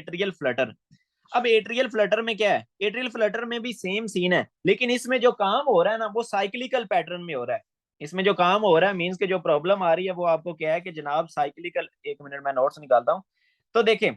Atrial Flutter. अब atrial Flutter में क्या है, एट्रियल फ्लटर में भी सेम सीन है, लेकिन इसमें जो काम हो रहा है ना वो साइक्लिकल पैटर्न में हो रहा है। इसमें जो काम हो रहा है मीन्स के जो प्रॉब्लम आ रही है वो आपको क्या है कि जनाब साइक्लिकल, एक मिनट मैं नोट्स निकालता हूँ। तो देखें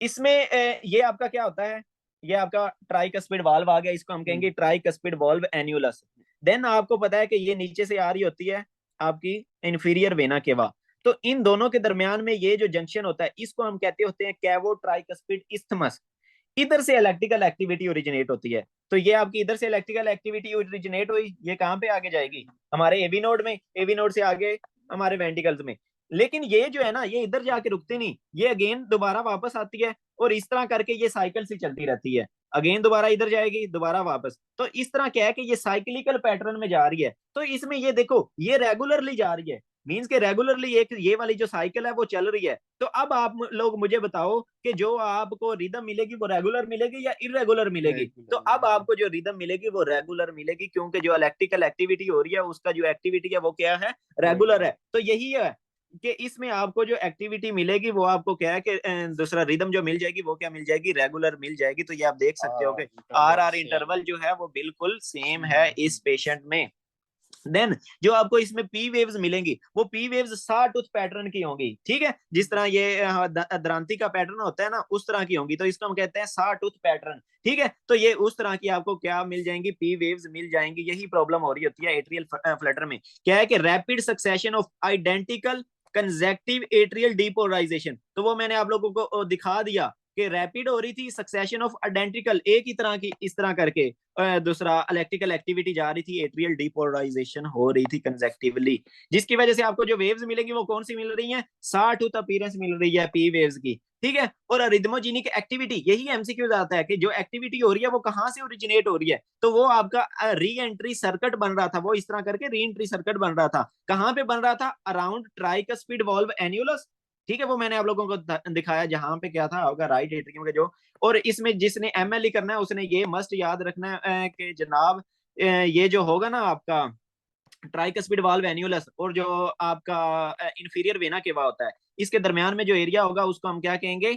इसमें ये आपका क्या होता है, ये आपका ट्राइकस्पिड वाल्व आ गया, इसको हम कहेंगे ट्राइकस्पिड वाल्व एन्युलस। देन आपको पता है कि ये नीचे से आ रही होती है आपकी इंफीरियर वेना केवा। तो इन दोनों के दरमियान में ये जो जंक्शन होता है इसको हम कहते होते हैं कैवो ट्राइकस्पिड इस्थमस। इधर से इलेक्ट्रिकल एक्टिविटी ओरिजिनेट होती है। तो ये आपकी इधर से इलेक्ट्रिकल एक्टिविटी ओरिजिनेट हुई, ये कहाँ पे आगे जाएगी, हमारे एवी नोड में, एवी नोड से आगे हमारे वेंटिकल्स में। लेकिन ये जो है ना ये इधर जाके रुकती नहीं, ये अगेन दोबारा वापस आती है और इस तरह करके ये साइकिल सी चलती रहती है। अगेन दोबारा इधर जाएगी, दोबारा वापस। तो इस तरह क्या है कि ये साइक्लिकल पैटर्न में जा रही है। तो इसमें ये देखो ये रेगुलरली जा रही है, मीन्स के रेगुलरली एक ये वाली जो साइकिल है वो चल रही है। तो अब आप लोग मुझे बताओ कि जो आपको रिदम मिलेगी वो रेगुलर मिलेगी या इरेगुलर मिलेगी। तो अब आपको जो रिदम मिलेगी वो रेगुलर मिलेगी, क्योंकि जो इलेक्ट्रिकल एक्टिविटी हो रही है उसका जो एक्टिविटी है वो क्या है, रेगुलर है। तो यही है कि इसमें आपको जो एक्टिविटी मिलेगी वो आपको क्या है कि दूसरा रिदम जो मिल जाएगी वो क्या मिल जाएगी, रेगुलर मिल जाएगी। तो ये आप देख सकते हो कि आर इंटरवल जो है वो बिल्कुल सेम है इस पेशेंट में। देन जो आपको इसमें पी वेव्स मिलेंगी वो पी वेव्स सा टूथ पैटर्न की होंगी, ठीक है, जिस तरह ये द्रांति का पैटर्न होता है ना उस तरह की होंगी। तो इसको हम कहते हैं सा टूथ पैटर्न, ठीक है। तो ये उस तरह की आपको क्या मिल जाएंगी, पी वेव्स मिल जाएंगी। यही प्रॉब्लम हो रही होती है एट्रियल फ्लटर में, क्या है कि rapid succession of identical conjunctive atrial depolarisation. तो वो मैंने आप लोगों को दिखा दिया कि रैपिड हो रही थी सक्सेशन ऑफ आइडेंटिकल एक ही तरह की इस तरह करके, दूसरा इलेक्ट्रिकल एक्टिविटी जा रही थी, एट्रियल डीपोलराइजेशन हो रही थी कंजेक्टिवली, जिसकी वजह से आपको जो वेव्स मिलेंगी वो कौन सी मिल रही है, सा टूथ अपीयरेंस मिल रही है पी वेव्स की, ठीक है। और अरिथमोजेनिक एक्टिविटी, यही एमसीक्यूज आता है कि जो एक्टिविटी हो रही है वो कहां से ओरिजिनेट हो रही है। तो वो आपका री एंट्री सर्किट बन रहा था, वो इस तरह करके री एंट्री सर्किट बन रहा था। कहां पे बन रहा था, अराउंड ट्राइकस्पिड वाल्व एन्युलस, ठीक है। वो मैंने आप लोगों को दिखाया जहां पे क्या था होगा राइट एट्रियम का जो। और इसमें जिसने एमएलई करना है उसने ये मस्ट याद रखना है कि जनाब ये जो होगा ना आपका ट्राइकस्पिड वाल्व एन्युलस और जो आपका इंफीरियर वेना केवा होता है, इसके दरमियान में जो एरिया होगा उसको हम क्या कहेंगे,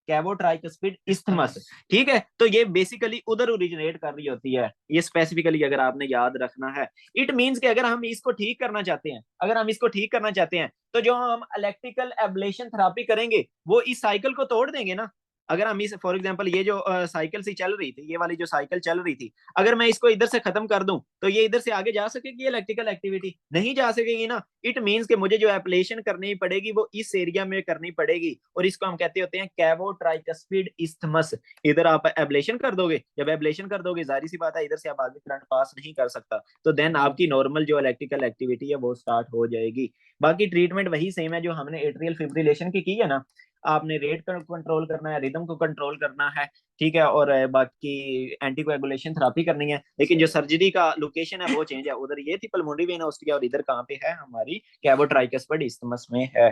कैवो ट्राइकस्पिड इस्थमस, ठीक है। तो ये बेसिकली उधर ओरिजिनेट कर रही होती है, ये स्पेसिफिकली अगर आपने याद रखना है। इट मींस कि अगर हम इसको ठीक करना चाहते हैं, अगर हम इसको ठीक करना चाहते हैं तो जो हम इलेक्ट्रिकल एब्लेशन थेरापी करेंगे वो इस साइकिल को तोड़ देंगे ना। अगर हम इस फॉर एग्जांपल ये जो साइकिल सी चल रही थी, ये वाली जो साइकिल चल रही थी, अगर मैं इसको इधर से खत्म कर दूं तो ये इधर से आगे जा सकेगी इलेक्ट्रिकल एक्टिविटी, नहीं जा सकेगी ना। इट मींस कि मुझे जो एप्लेशन करनी पड़ेगी वो इस एरिया में करनी पड़ेगी, और इसको हम कहते होते हैं कैवो ट्राइकस्पिड इस्थमस। इधर आप एब्लेशन कर दोगे, जब एब्लेशन कर दोगे जाहिर सी बात है इधर से आप आगे करंट पास नहीं कर सकता, तो देन आपकी नॉर्मल जो इलेक्ट्रिकल एक्टिविटी है वो स्टार्ट हो जाएगी। बाकी ट्रीटमेंट वही सेम है जो हमने एट्रियल फिब्रिलेशन की है ना। आपने रेट को कंट्रोल करना है, रिदम को कंट्रोल करना है, ठीक है, और बाकी एंटीकोएगुलेशन थेरापी करनी है। लेकिन जो सर्जरी का लोकेशन है वो चेंज है, उधर ये थी पल्मोनरी वेन ऑस्टिया और इधर कहाँ पे है, हमारी कैवो ट्राइकस्पिड इस्थमस में है।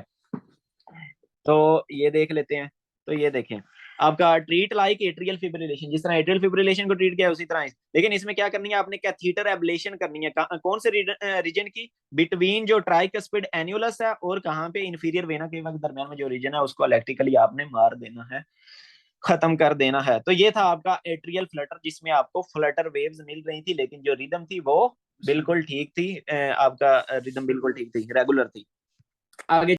तो ये देख लेते हैं। तो ये देखें आपका ट्रीट लाइक एट्रियल फिब्रिलेशन, जिस तरह एट्रियल फिब्रिलेशन को ट्रीट किया है उसी तरह लेकिन इसमें क्या करनी है आपने, कैथीटर एब्लेशन करनी है। कौन से रीजन की, बिटवीन जो ट्राइकस्पिड एन्युलस है और कहाँ पे इंफीरियर वेना के दरमियान में जो रीजन है उसको इलेक्ट्रिकली आपने मार देना है, खत्म कर देना है। तो ये था आपका एट्रियल फ्लटर जिसमें आपको फ्लटर वेव्स मिल रही थी, लेकिन जो रिदम थी वो बिल्कुल ठीक थी, आपका रिदम बिल्कुल ठीक थी, रेगुलर थी। आगे